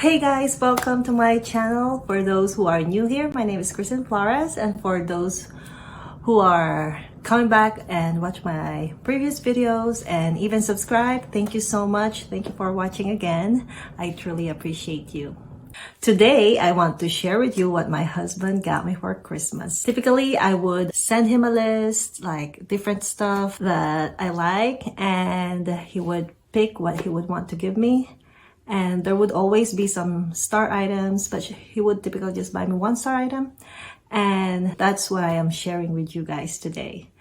Hey guys, welcome to my channel. For those who are new here, my name is Kristen Flores, and for those who are coming back and watch my previous videos and even subscribe, thank you so much. Thank you for watching again. I truly appreciate you. Today, I want to share with you what my husband got me for Christmas. Typically, I would send him a list, like different stuff that I like, and he would pick what he would want to give me. And there would always be some star items, but he would typically just buy me one star item. And that's what I am sharing with you guys today.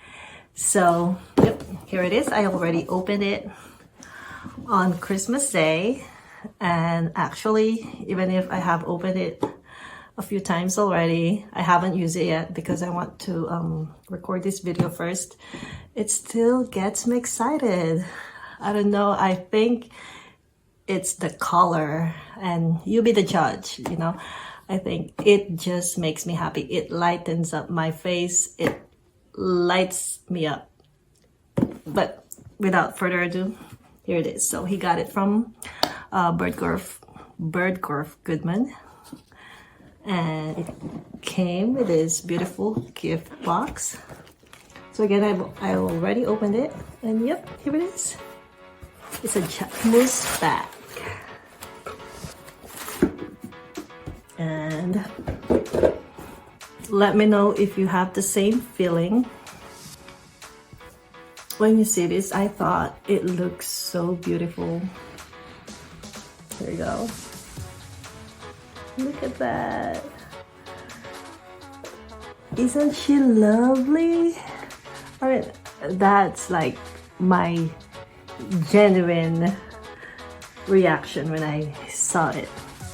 So, yep, here it is. I already opened it on Christmas Day. And actually, even if I have opened it a few times already, I haven't used it yet because I want to record this video first. It still gets me excited. I don't know, I think it's the color, and you be the judge, you know. I think it just makes me happy. It lightens up my face. It lights me up. But without further ado, here it is. So he got it from Birdgorf Goodman, and it came with this beautiful gift box. So again, I already opened it, and yep, here it is. It's a Jacquemus bag. And let me know if you have the same feeling. When you see this, I thought it looks so beautiful. Here we go. Look at that. Isn't she lovely? I mean, that's like my genuine reaction when I saw it.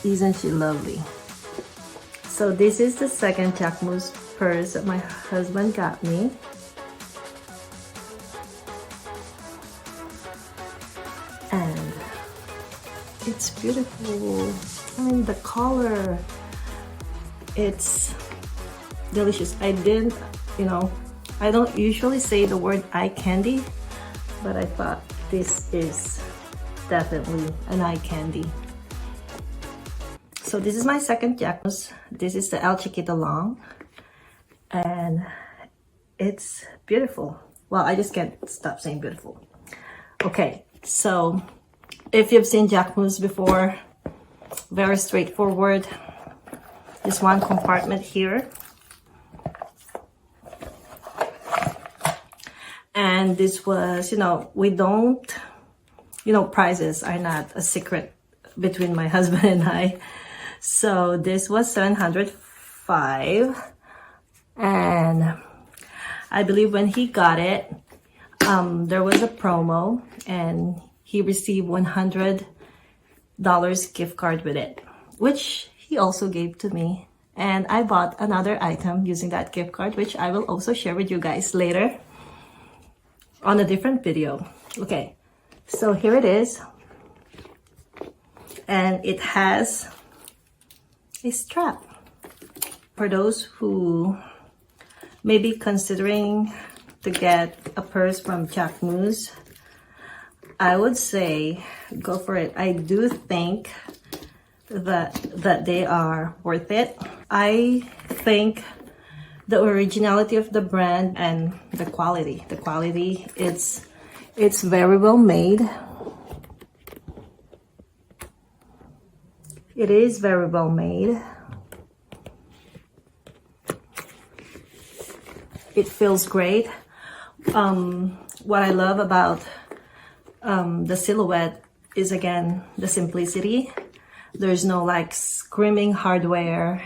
Isn't she lovely? So this is the second Jacquemus purse that my husband got me. And it's beautiful. I mean, the color, it's delicious. I didn't, you know, I don't usually say the word eye candy, but I thought this is definitely an eye candy. So this is my second Jacquemus. This is the Le Chiquito Long, and it's beautiful. Well, I just can't stop saying beautiful. Okay, so if you've seen Jacquemus before, very straightforward. Just one compartment here. And this was, you know, we don't, you know, prices are not a secret between my husband and I. So this was $705. And I believe when he got it, there was a promo and he received $100 gift card with it, which he also gave to me. And I bought another item using that gift card, which I will also share with you guys later on a different video. Okay, so here it is, and it has a strap. For those who may be considering to get a purse from Jacquemus, I would say go for it. I do think that they are worth it. I think the originality of the brand and the quality. The quality, it's very well made. It is very well made. It feels great. What I love about the silhouette is, again, the simplicity. There's no like screaming hardware.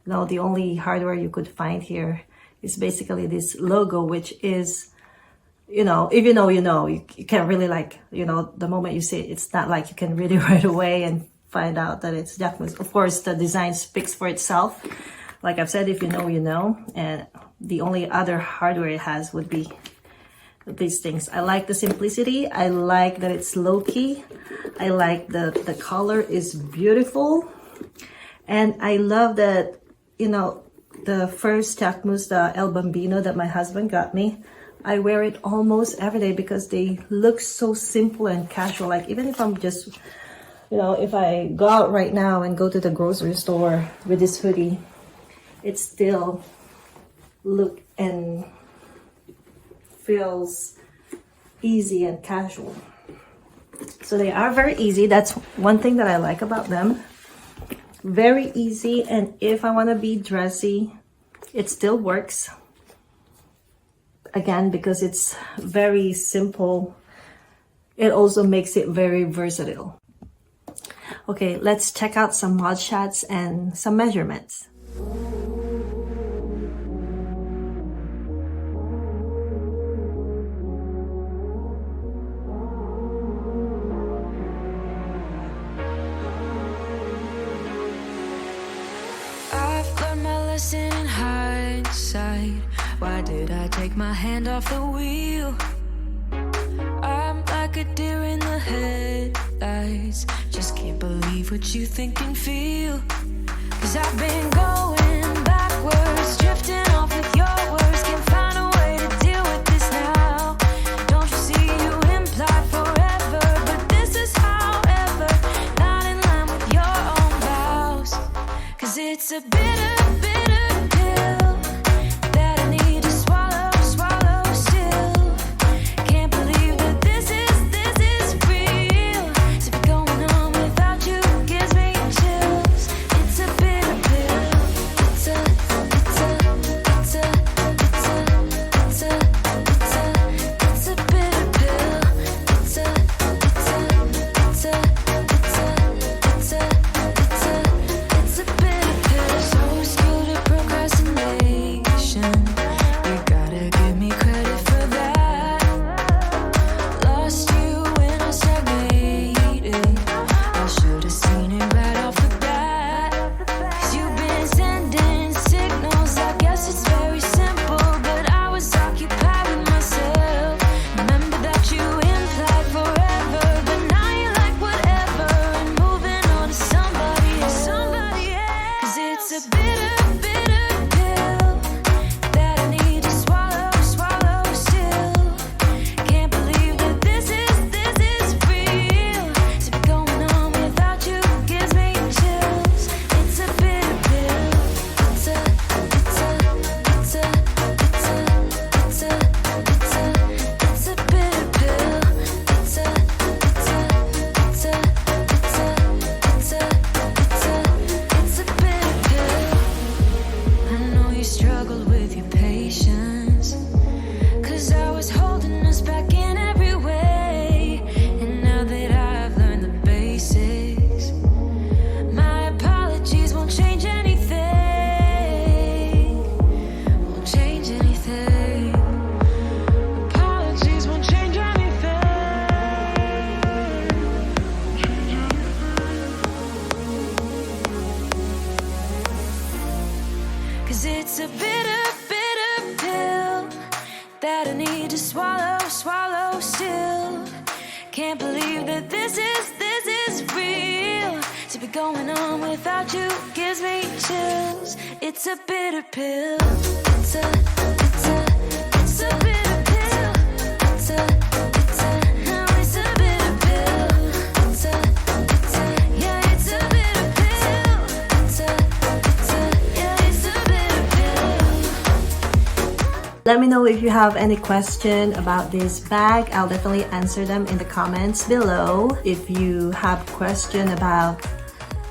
No, the only hardware you could find here is basically this logo, which is, you know, if you know, you know, you can't really like, you know, the moment you see it, it's not like you can really right away and find out that it's Jacquemus. Of course, the design speaks for itself. Like I've said, if you know, you know, and the only other hardware it has would be these things. I like the simplicity. I like that it's low-key. I like the color is beautiful. And I love that, you know, the first Jacquemus, the El Bambino that my husband got me, I wear it almost every day because they look so simple and casual. Like even if I'm just You know, if I go out right now and go to the grocery store with this hoodie, it still look and feels easy and casual. So they are very easy. That's one thing that I like about them. Very easy, and if I want to be dressy, it still works. Again, because it's very simple, it also makes it very versatile. Okay, let's check out some mod shots and some measurements. I've learned my lesson in hindsight. Why did I take my hand off the wheel? I'm like a deer in the headlights. Just can't believe what you think and feel. 'Cause I've been going backwards, drifting off with your words. Can't find a way to deal with this now. Don't you see you imply forever, but this is however, not in line with your own vows. 'Cause it's a bitter, bitter pill that I need to swallow, swallow still. Can't believe that this is real. To be going on without you gives me chills. It's a bitter pill. It's a bitter pill. It's a bitter pill. So skilled at procrastination. You gotta give me credit for that. Lost you when I stagnated. I should've seen it right off the bat. 'Cause you've been sending signals. I guess it's very simple, but I was occupied with myself. Remember that you implied forever, but now you like whatever and moving on to somebody else. 'Cause it's a bitter, bitter pill that I need to swallow, swallow still. Can't believe that this is real. To be going on without you gives me chills. It's a bitter pill. It's a bitter pill. It's a bitter pill. I know you struggled with your patience, 'cause I was holding us back in every way. And now that I've learned the basics, my apologies won't change anything. Won't change anything. Apologies won't change anything. 'Cause it's a bitter, bitter pill that I need to swallow, swallow still. Can't believe that this is real. To be going on without you gives me chills. It's a bitter pill. It's a bitter pill. It's a bitter pill. Yeah, it's a bitter pill. Yeah, it's a bitter pill. Let me know if you have any question about this bag. I'll definitely answer them in the comments below. If you have question about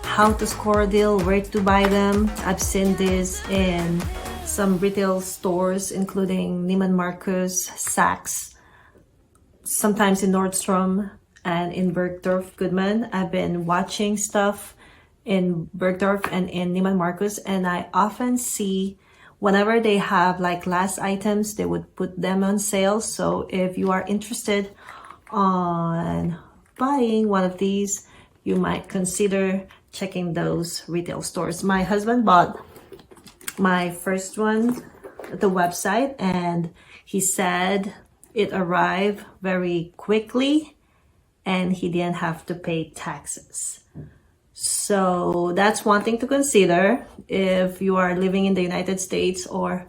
how to score a deal, where to buy them, I've seen this in some retail stores, including Neiman Marcus, Saks, sometimes in Nordstrom, and in Bergdorf Goodman. I've been watching stuff in Bergdorf and in Neiman Marcus, and I often see whenever they have like last items, they would put them on sale. So if you are interested on buying one of these, you might consider checking those retail stores. My husband bought my first one at the website, and he said it arrived very quickly and he didn't have to pay taxes. So that's one thing to consider if you are living in the United States, or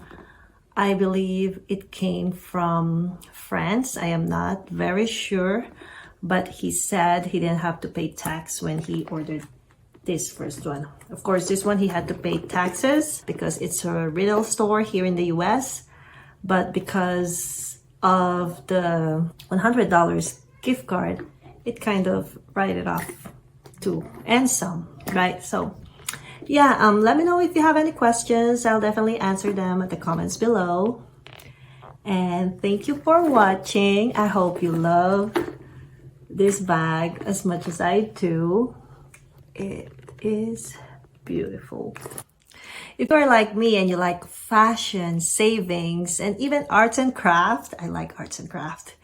I believe it came from France. I am not very sure, but he said he didn't have to pay tax when he ordered this first one. Of course, this one he had to pay taxes because it's a retail store here in the US, but because of the $100 gift card, it kind of write it off too, and some, right? So yeah, let me know if you have any questions. I'll definitely answer them at the comments below. And thank you for watching. I hope you love this bag as much as I do. It is beautiful. If you're like me and you like fashion, savings, and even arts and craft, I like arts and craft,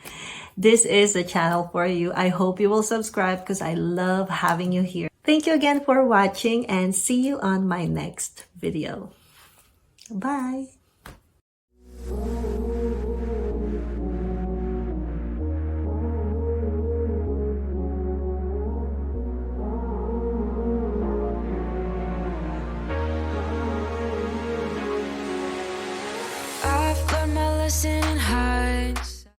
this is the channel for you. I hope you will subscribe because I love having you here. Thank you again for watching and see you on my next video. Bye! I've learned my lesson in hindsight.